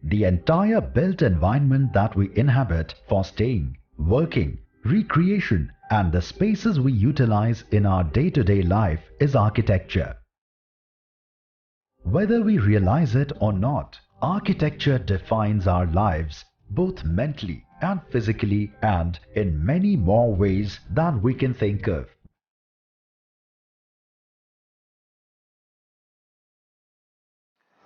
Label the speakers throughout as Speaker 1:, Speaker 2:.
Speaker 1: The entire built environment that we inhabit for staying, working, recreation and the spaces we utilize in our day-to-day life is architecture. Whether we realize it or not, architecture defines our lives both mentally and physically and in many more ways than we can think of.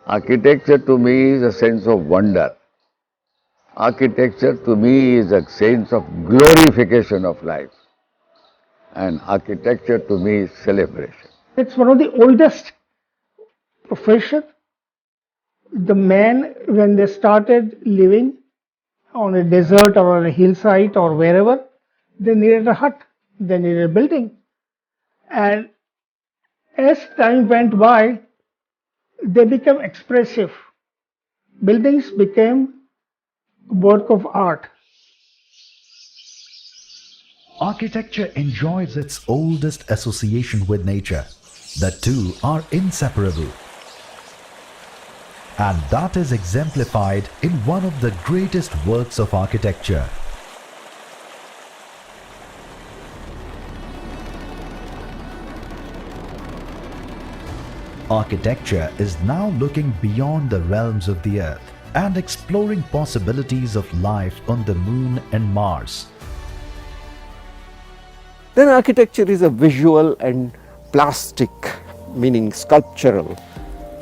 Speaker 2: Architecture to me is a sense of wonder. Architecture to me is a sense of glorification of life. And architecture to me is celebration.
Speaker 3: It's one of the oldest profession. The man, when they started living on a desert or on a hillside or wherever, they needed a hut, they needed a building. And as time went by, they became expressive. Buildings became a work of art.
Speaker 1: Architecture enjoys its oldest association with nature. The two are inseparable. And that is exemplified in one of the greatest works of architecture. Architecture is now looking beyond the realms of the earth and exploring possibilities of life on the moon and Mars.
Speaker 4: Then architecture is a visual and plastic, meaning sculptural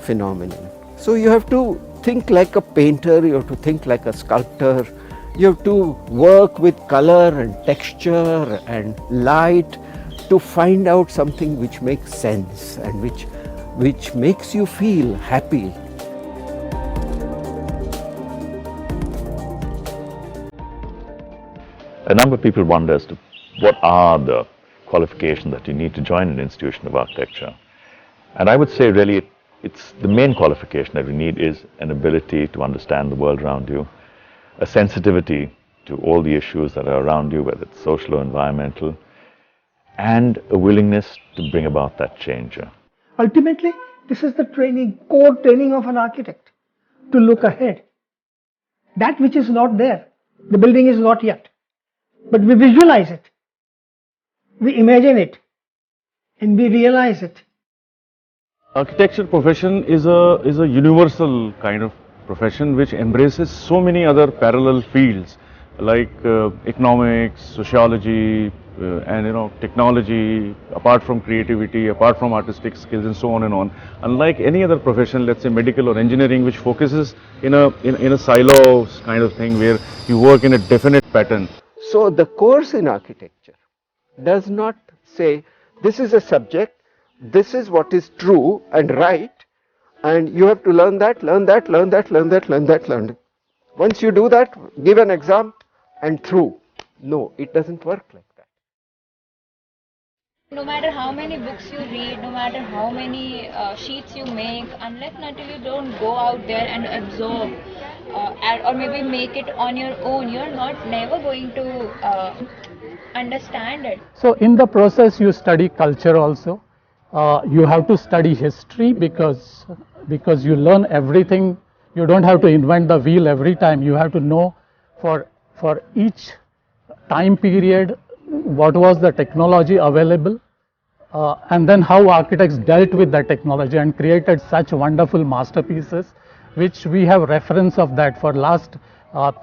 Speaker 4: phenomenon. So you have to think like a painter, you have to think like a sculptor, you have to work with color and texture and light to find out something which makes sense and which makes you feel happy.
Speaker 5: A number of people wonder as to what are the qualifications that you need to join an institution of architecture. And I would say really it's the main qualification that we need is an ability to understand the world around you, a sensitivity to all the issues that are around you, whether it's social or environmental, and a willingness to bring about that change.
Speaker 3: Ultimately, this is the training, core training of an architect, to look ahead. That which is not there, the building is not yet, but we visualize it, we imagine it, and we realize it.
Speaker 6: Architecture profession is a universal kind of profession which embraces so many other parallel fields like economics, sociology, and technology, apart from creativity, apart from artistic skills, and so on and on. Unlike any other profession, let's say medical or engineering, which focuses in a silos kind of thing where you work in a definite pattern.
Speaker 4: So the course in architecture does not say this is a subject, this is what is true and right, and you have to learn that, learn that, learn that, learn that, learn that, learn it. Once you do that, give an exam and through. No, it doesn't work like that.
Speaker 7: No matter how many books you read, no matter how many sheets you make, unless and until you don't go out there and absorb or maybe make it on your own, you're never going to understand it.
Speaker 8: So in the process you study culture also. You have to study history because you learn everything. You don't have to invent the wheel every time. You have to know for each time period what was the technology available and then how architects dealt with that technology and created such wonderful masterpieces which we have reference of that for last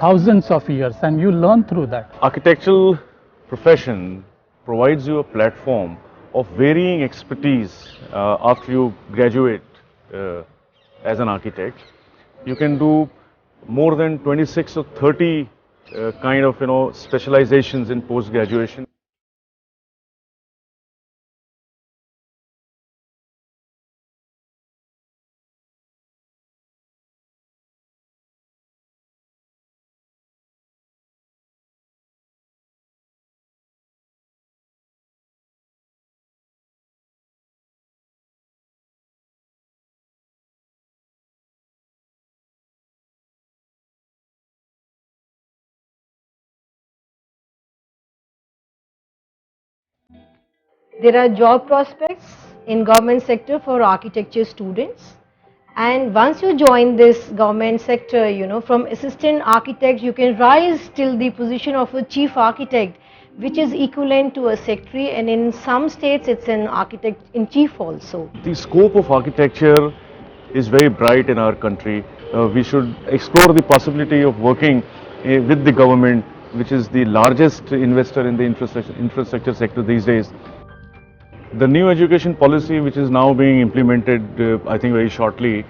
Speaker 8: thousands of years, and you learn through that.
Speaker 6: Architectural profession provides you a platform of varying expertise after you graduate as an architect. You can do more than 26 or 30 kind of specializations in post-graduation.
Speaker 9: There are job prospects in government sector for architecture students, And once you join this government sector, you know, from assistant architect, you can rise till the position of a chief architect, which is equivalent to a secretary, and in some states it's an architect in chief also.
Speaker 6: The scope of architecture is very bright in our country. We should explore the possibility of working with the government, which is the largest investor in the infrastructure sector these days. The new education policy, which is now being implemented, I think very shortly,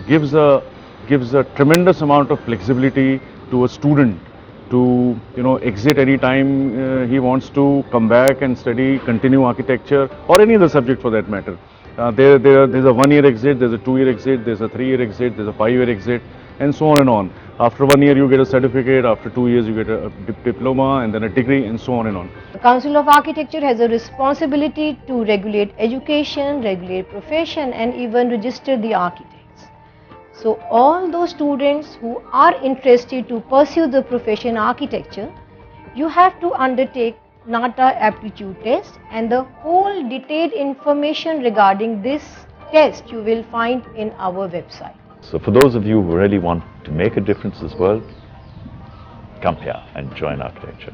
Speaker 6: gives a tremendous amount of flexibility to a student to, you know, exit any time he wants to, come back and study, continue architecture or any other subject for that matter. There's a 1 year exit, there's a 2 year exit, there's a 3 year exit, there's a 5 year exit, and so on and on. After 1 year you get a certificate, after 2 years you get a diploma and then a degree, and so on and on.
Speaker 9: The Council of Architecture has a responsibility to regulate education, regulate profession, and even register the architects. So all those students who are interested to pursue the profession architecture, you have to undertake NATA aptitude test, and the whole detailed information regarding this test you will find in our website.
Speaker 5: So for those of you who really want to make a difference in this world, come here and join architecture.